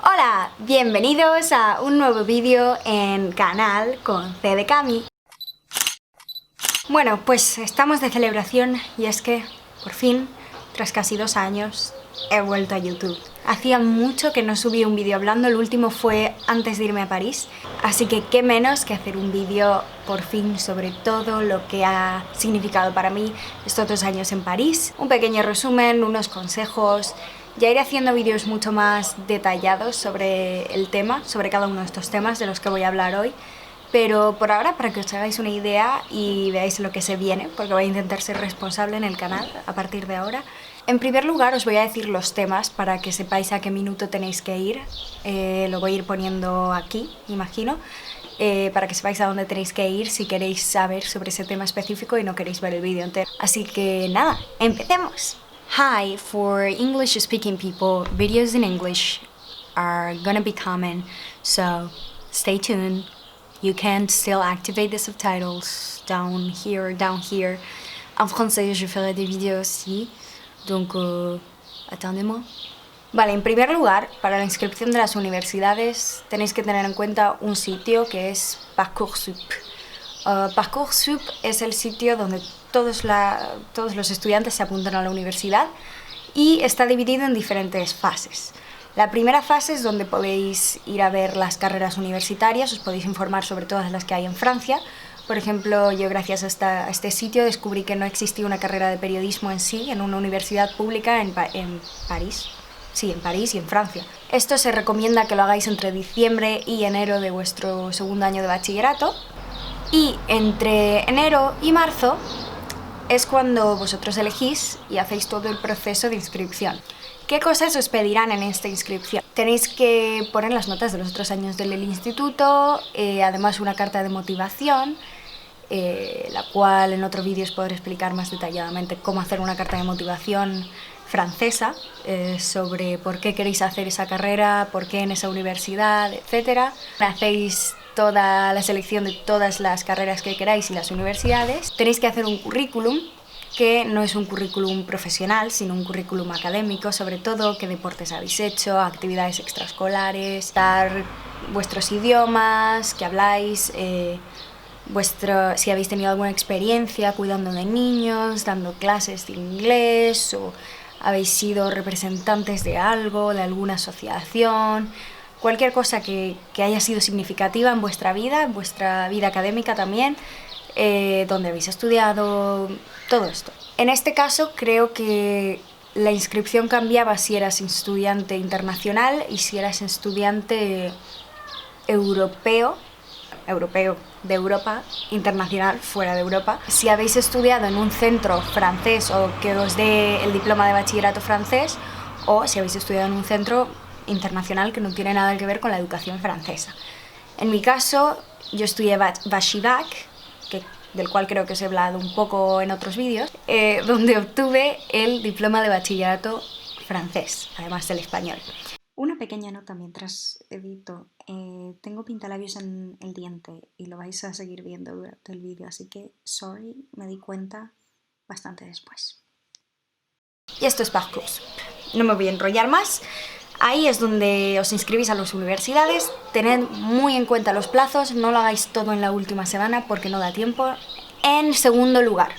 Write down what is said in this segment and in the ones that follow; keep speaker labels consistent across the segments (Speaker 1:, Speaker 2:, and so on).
Speaker 1: Hola, bienvenidos a un nuevo vídeo en Canal con C de Cami. Bueno, pues estamos de celebración y es que, por fin, tras casi 2 años, he vuelto a YouTube. Hacía mucho que no subí un vídeo hablando, el último fue antes de irme a París, así que qué menos que hacer un vídeo por fin sobre todo lo que ha significado para mí estos 2 años en París. Un pequeño resumen, unos consejos. Ya iré haciendo vídeos mucho más detallados sobre el tema, sobre cada uno de estos temas de los que voy a hablar hoy. Pero por ahora, para que os hagáis una idea y veáis lo que se viene, porque voy a intentar ser responsable en el canal a partir de ahora. En primer lugar, os voy a decir los temas para que sepáis a qué minuto tenéis que ir. Lo voy a ir poniendo aquí, imagino, para que sepáis a dónde tenéis que ir si queréis saber sobre ese tema específico y no queréis ver el vídeo entero. Así que nada, empecemos. Hi, for English speaking people, videos in English are gonna be common, so stay tuned. You can still activate the subtitles down here, down here. En français, je ferai des vidéos aussi, donc attendez-moi. Vale, en primer lugar, para la inscripción de las universidades tenéis que tener en cuenta un sitio que es Parcoursup. Parcoursup es el sitio donde todos los estudiantes se apuntan a la universidad y está dividido en diferentes fases. La primera fase es donde podéis ir a ver las carreras universitarias, os podéis informar sobre todas las que hay en Francia. Por ejemplo, yo gracias a este sitio descubrí que no existía una carrera de periodismo en sí, en una universidad pública en París. Sí, en París y en Francia. Esto se recomienda que lo hagáis entre diciembre y enero de vuestro segundo año de bachillerato. Y entre enero y marzo es cuando vosotros elegís y hacéis todo el proceso de inscripción. ¿Qué cosas os pedirán en esta inscripción? Tenéis que poner las notas de los otros años del instituto, además una carta de motivación, la cual en otro vídeo os podré explicar más detalladamente cómo hacer una carta de motivación francesa, sobre por qué queréis hacer esa carrera, por qué en esa universidad, etc. Hacéis toda la selección de todas las carreras que queráis y las universidades. Tenéis que hacer un currículum, que no es un currículum profesional, sino un currículum académico, sobre todo qué deportes habéis hecho, actividades extraescolares, dar vuestros idiomas, que habláis, si habéis tenido alguna experiencia cuidando de niños, dando clases de inglés, o habéis sido representantes de algo, de alguna asociación, cualquier cosa que haya sido significativa en vuestra vida académica también, donde habéis estudiado, todo esto. En este caso creo que la inscripción cambiaba si eras estudiante internacional y si eras estudiante europeo de Europa, internacional fuera de Europa. Si habéis estudiado en un centro francés o que os dé el diploma de bachillerato francés, o si habéis estudiado en un centro internacional que no tiene nada que ver con la educación francesa. En mi caso, yo estudié Bachivac, del cual creo que os he hablado un poco en otros vídeos, donde obtuve el diploma de bachillerato francés, además del español. Una pequeña nota mientras edito. Tengo pintalabios en el diente y lo vais a seguir viendo durante el vídeo, así que sorry, me di cuenta bastante después. Y esto es Parcoursup. No me voy a enrollar más. Ahí es donde os inscribís a las universidades. Tened muy en cuenta los plazos, no lo hagáis todo en la última semana porque no da tiempo. En segundo lugar,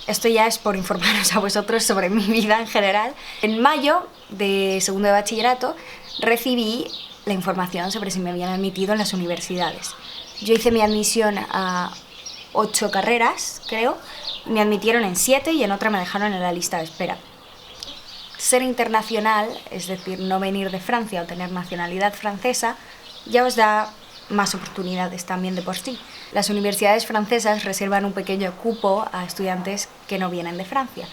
Speaker 1: esto ya es por informaros a vosotros sobre mi vida en general. En mayo de segundo de bachillerato recibí la información sobre si me habían admitido en las universidades. Yo hice mi admisión a 8 carreras, creo. Me admitieron en 7 y en otra me dejaron en la lista de espera. Ser internacional, es decir, no venir de Francia o tener nacionalidad francesa, ya os da más oportunidades también de por sí. Las universidades francesas reservan un pequeño cupo a estudiantes que no vienen de Francia.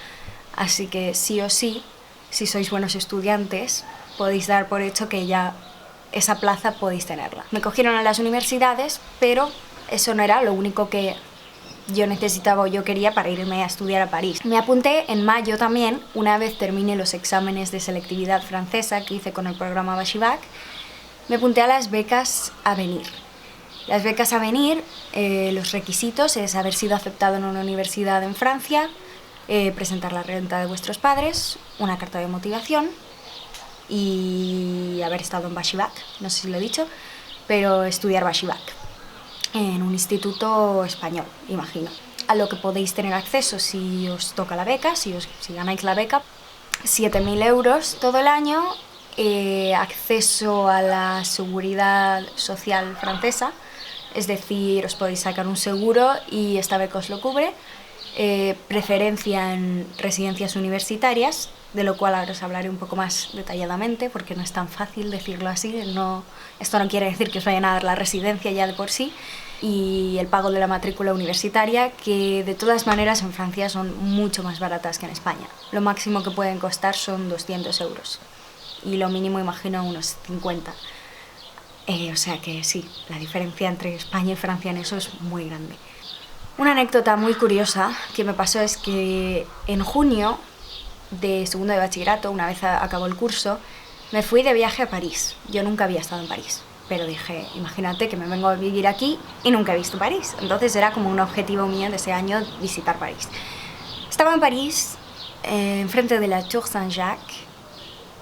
Speaker 1: Así que sí o sí, si sois buenos estudiantes, podéis dar por hecho que ya esa plaza podéis tenerla. Me cogieron a las universidades, pero eso no era lo único que yo necesitaba o yo quería para irme a estudiar a París. Me apunté en mayo también, una vez terminé los exámenes de selectividad francesa que hice con el programa Bachivac, me apunté a las becas Avenir. Las becas Avenir, los requisitos es haber sido aceptado en una universidad en Francia, presentar la renta de vuestros padres, una carta de motivación y haber estado en Bachivac, no sé si lo he dicho, pero estudiar Bachivac en un instituto español, imagino. A lo que podéis tener acceso si os toca la beca, si ganáis la beca, 7.000 euros todo el año, acceso a la seguridad social francesa, es decir, os podéis sacar un seguro y esta beca os lo cubre, preferencia en residencias universitarias, de lo cual ahora os hablaré un poco más detalladamente porque no es tan fácil decirlo así, esto no quiere decir que os vayan a dar la residencia ya de por sí, y el pago de la matrícula universitaria, que de todas maneras en Francia son mucho más baratas que en España. Lo máximo que pueden costar son 200 euros y lo mínimo imagino unos 50. O sea que sí, la diferencia entre España y Francia en eso es muy grande. Una anécdota muy curiosa que me pasó es que en junio de segundo de bachillerato, una vez acabó el curso, me fui de viaje a París. Yo nunca había estado en París, pero dije, imagínate que me vengo a vivir aquí y nunca he visto París. Entonces era como un objetivo mío de ese año visitar París. Estaba en París, enfrente de la Tour Saint-Jacques,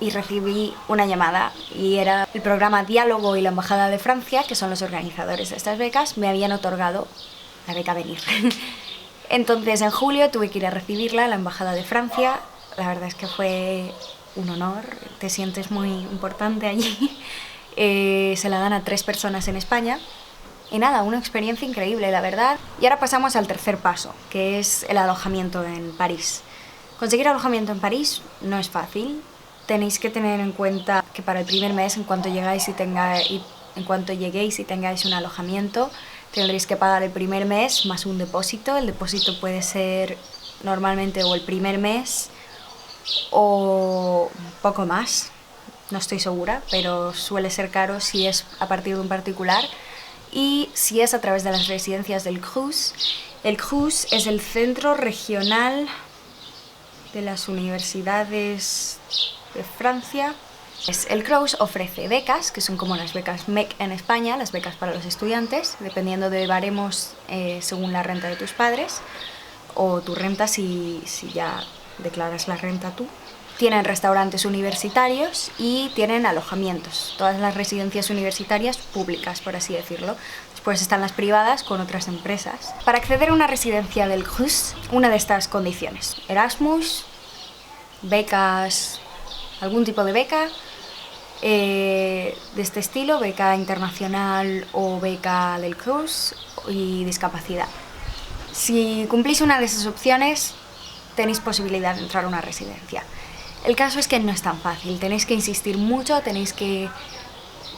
Speaker 1: y recibí una llamada y era el programa Diálogo y la Embajada de Francia, que son los organizadores de estas becas, me habían otorgado la beca Venir. Entonces en julio tuve que ir a recibirla a la Embajada de Francia. La verdad es que fue un honor, te sientes muy importante allí. Se la dan a 3 personas en España. Y nada, una experiencia increíble, la verdad. Y ahora pasamos al tercer paso, que es el alojamiento en París. Conseguir alojamiento en París no es fácil. Tenéis que tener en cuenta que para el primer mes, en cuanto lleguéis y tengáis un alojamiento, tendréis que pagar el primer mes más un depósito. El depósito puede ser normalmente o el primer mes o poco más, no estoy segura, pero suele ser caro si es a partir de un particular y si es a través de las residencias del CRUS. El CRUS es el Centro Regional de las Universidades de Francia. El CRUS ofrece becas, que son como las becas MEC en España, las becas para los estudiantes, dependiendo de baremos según la renta de tus padres, o tu renta si ya declaras la renta tú. Tienen restaurantes universitarios y tienen alojamientos, todas las residencias universitarias públicas, por así decirlo. Después están las privadas con otras empresas. Para acceder a una residencia del CRUS, una de estas condiciones: Erasmus, becas, algún tipo de beca de este estilo, beca internacional o beca del CRUS, y discapacidad. Si cumplís una de esas opciones, tenéis posibilidad de entrar a una residencia. El caso es que no es tan fácil, tenéis que insistir mucho,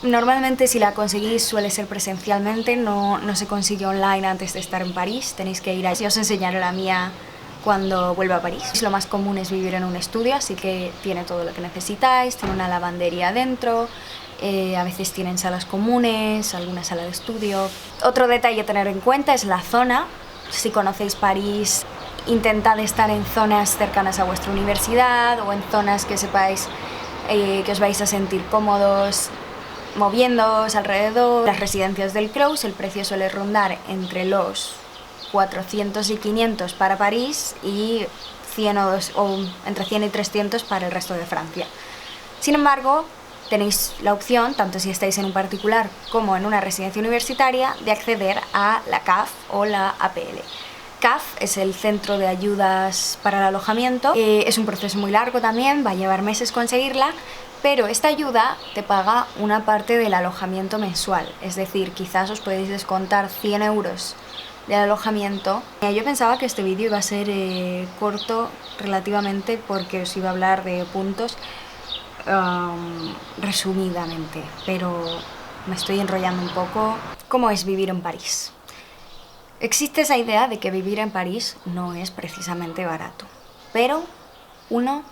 Speaker 1: normalmente si la conseguís suele ser presencialmente, no se consigue online antes de estar en París, tenéis que ir allí. Os enseñaré la mía cuando vuelva a París. Lo más común es vivir en un estudio, así que tiene todo lo que necesitáis, tiene una lavandería dentro, a veces tienen salas comunes, alguna sala de estudio. Otro detalle a tener en cuenta es la zona. Si conocéis París, intentad estar en zonas cercanas a vuestra universidad o en zonas que sepáis que os vais a sentir cómodos moviéndoos alrededor. Las residencias del CRUS, el precio suele rondar entre los 400 y 500 para París y 100 o entre 100 y 300 para el resto de Francia. Sin embargo, tenéis la opción, tanto si estáis en un particular como en una residencia universitaria, de acceder a la CAF o la APL. CAF es el Centro de Ayudas para el Alojamiento. Es un proceso muy largo también, va a llevar meses conseguirla, pero esta ayuda te paga una parte del alojamiento mensual. Es decir, quizás os podéis descontar 100 euros del alojamiento. Yo pensaba que este vídeo iba a ser corto relativamente porque os iba a hablar de puntos resumidamente, pero me estoy enrollando un poco. ¿Cómo es vivir en París? Existe esa idea de que vivir en París no es precisamente barato, pero uno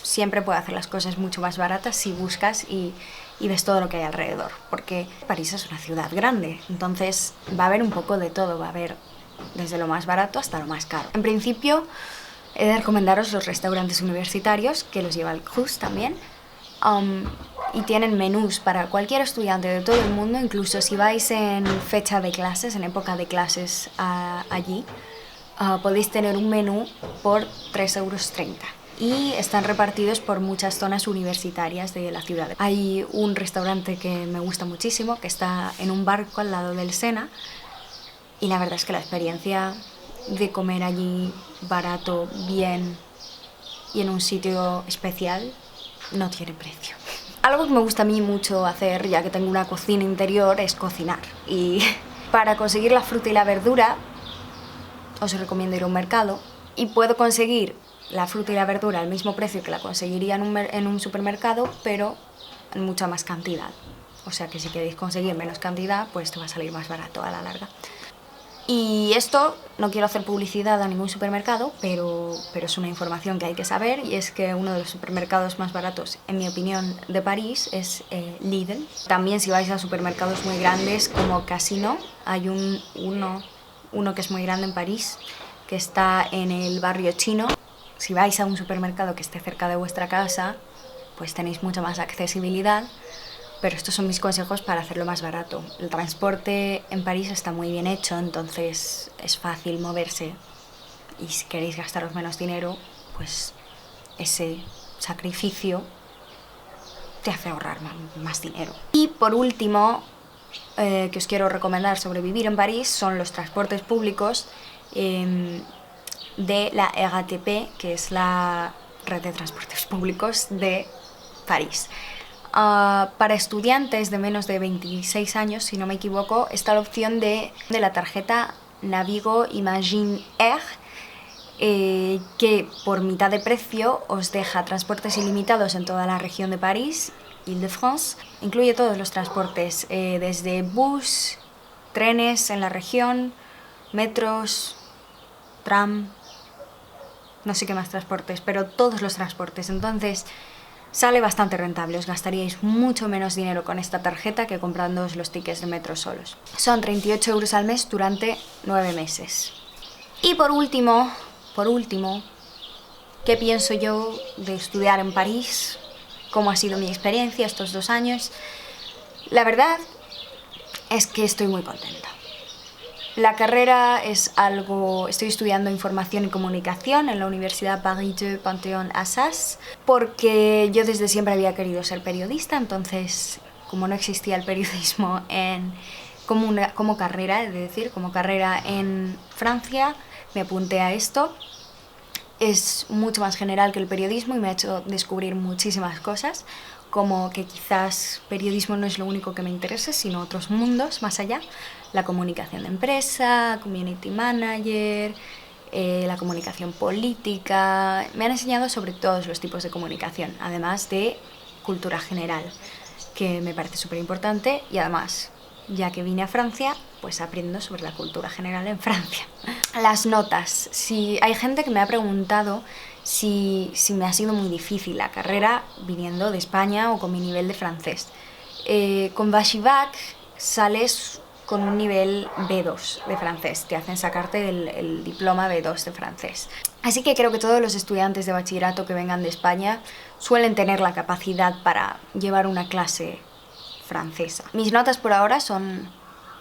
Speaker 1: siempre puede hacer las cosas mucho más baratas si buscas y ves todo lo que hay alrededor, porque París es una ciudad grande, entonces va a haber un poco de todo, va a haber desde lo más barato hasta lo más caro. En principio, he de recomendaros los restaurantes universitarios, que los lleva el CRUS también, y tienen menús para cualquier estudiante de todo el mundo, incluso si vais en fecha de clases, en época de clases allí, podéis tener un menú por 3,30 €. y están repartidos por muchas zonas universitarias de la ciudad. Hay un restaurante que me gusta muchísimo, que está en un barco al lado del Sena, y la verdad es que la experiencia de comer allí barato, bien y en un sitio especial no tiene precio. Algo que me gusta a mí mucho hacer, ya que tengo una cocina interior, es cocinar. Y para conseguir la fruta y la verdura, os recomiendo ir a un mercado. Y puedo conseguir la fruta y la verdura al mismo precio que la conseguiría en un supermercado, pero en mucha más cantidad. O sea que si queréis conseguir menos cantidad, pues te va a salir más barato a la larga. Y esto, no quiero hacer publicidad a ningún supermercado, pero es una información que hay que saber, y es que uno de los supermercados más baratos, en mi opinión, de París es Lidl. También si vais a supermercados muy grandes como Casino, hay uno que es muy grande en París, que está en el barrio chino. Si vais a un supermercado que esté cerca de vuestra casa, pues tenéis mucha más accesibilidad. Pero estos son mis consejos para hacerlo más barato. El transporte en París está muy bien hecho, entonces es fácil moverse. Y si queréis gastaros menos dinero, pues ese sacrificio te hace ahorrar más dinero. Y por último, que os quiero recomendar sobre vivir en París, son los transportes públicos de la RATP, que es la red de transportes públicos de París. Para estudiantes de menos de 26 años, si no me equivoco, está la opción de la tarjeta Navigo Imagine Air, que por mitad de precio os deja transportes ilimitados en toda la región de París, Île-de-France. Incluye todos los transportes, desde bus, trenes en la región, metros, tram, no sé qué más transportes, pero todos los transportes. Entonces sale bastante rentable, os gastaríais mucho menos dinero con esta tarjeta que comprándoos los tickets de metro solos. Son 38 euros al mes durante 9 meses. Y por último, ¿qué pienso yo de estudiar en París? ¿Cómo ha sido mi experiencia estos 2 años? La verdad es que estoy muy contenta. La carrera es algo... Estoy estudiando información y comunicación en la Universidad Paris 2 Panthéon-Assas, porque yo desde siempre había querido ser periodista. Entonces, como no existía el periodismo como carrera, es decir, como carrera en Francia, me apunté a esto. Es mucho más general que el periodismo y me ha hecho descubrir muchísimas cosas, como que quizás periodismo no es lo único que me interesa, sino otros mundos más allá. La comunicación de empresa, community manager, la comunicación política. Me han enseñado sobre todos los tipos de comunicación, además de cultura general, que me parece súper importante, y además, ya que vine a Francia, pues aprendo sobre la cultura general en Francia. Las notas. Si hay gente que me ha preguntado si me ha sido muy difícil la carrera viniendo de España o con mi nivel de francés. Con Bachivac sales con un nivel B2 de francés, te hacen sacarte el diploma B2 de francés. Así que creo que todos los estudiantes de bachillerato que vengan de España suelen tener la capacidad para llevar una clase francesa. Mis notas por ahora son...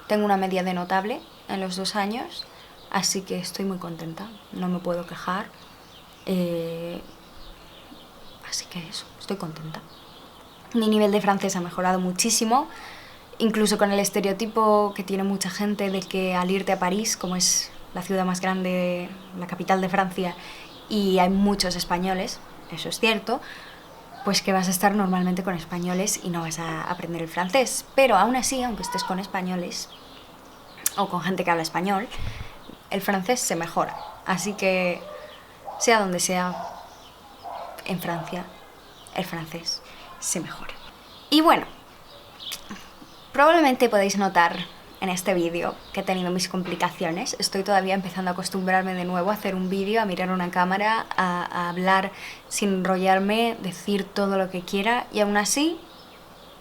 Speaker 1: Tengo una media de notable en los 2 años, así que estoy muy contenta, no me puedo quejar. Así que eso, estoy contenta. Mi nivel de francés ha mejorado muchísimo, incluso con el estereotipo que tiene mucha gente de que al irte a París, como es la ciudad más grande, la capital de Francia, y hay muchos españoles, eso es cierto, pues que vas a estar normalmente con españoles y no vas a aprender el francés. Pero aún así, aunque estés con españoles o con gente que habla español, el francés se mejora. Así que, sea donde sea, en Francia, el francés se mejora. Y bueno, probablemente podéis notar en este vídeo que he tenido mis complicaciones. Estoy todavía empezando a acostumbrarme de nuevo a hacer un vídeo, a mirar una cámara, a hablar sin enrollarme, decir todo lo que quiera, y aún así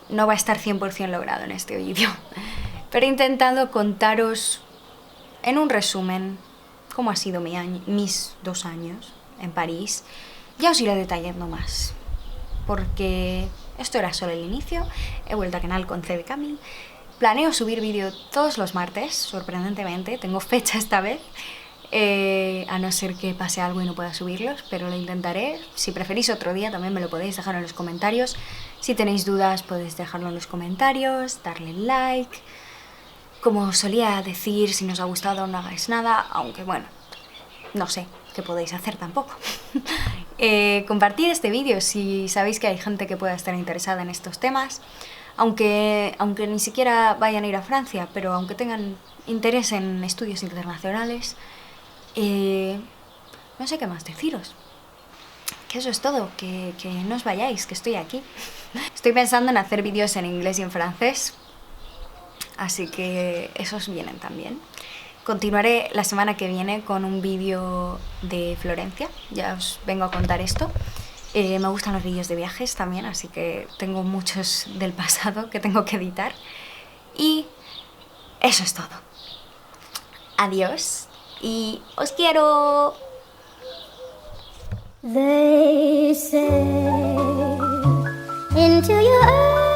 Speaker 1: no va a estar 100% logrado en este vídeo. Pero he intentado contaros en un resumen cómo ha sido mis 2 años en París. Ya os iré detallando más, porque esto era solo el inicio. He vuelto al canal con C de Camille. Planeo subir vídeo todos los martes, sorprendentemente, tengo fecha esta vez. a no ser que pase algo y no pueda subirlos, pero lo intentaré. Si preferís otro día también me lo podéis dejar en los comentarios. Si tenéis dudas podéis dejarlo en los comentarios, darle like. Como os solía decir, si no os ha gustado no hagáis nada, aunque bueno, no sé qué podéis hacer tampoco. Compartid este vídeo si sabéis que hay gente que pueda estar interesada en estos temas, aunque ni siquiera vayan a ir a Francia, pero aunque tengan interés en estudios internacionales. No sé qué más deciros. Que eso es todo, que no os vayáis, que estoy aquí. Estoy pensando en hacer vídeos en inglés y en francés, así que esos vienen también. Continuaré la semana que viene con un vídeo de Florencia, ya os vengo a contar esto. Me gustan los vídeos de viajes también, así que tengo muchos del pasado que tengo que editar. Y eso es todo. Adiós y os quiero.
Speaker 2: They say into your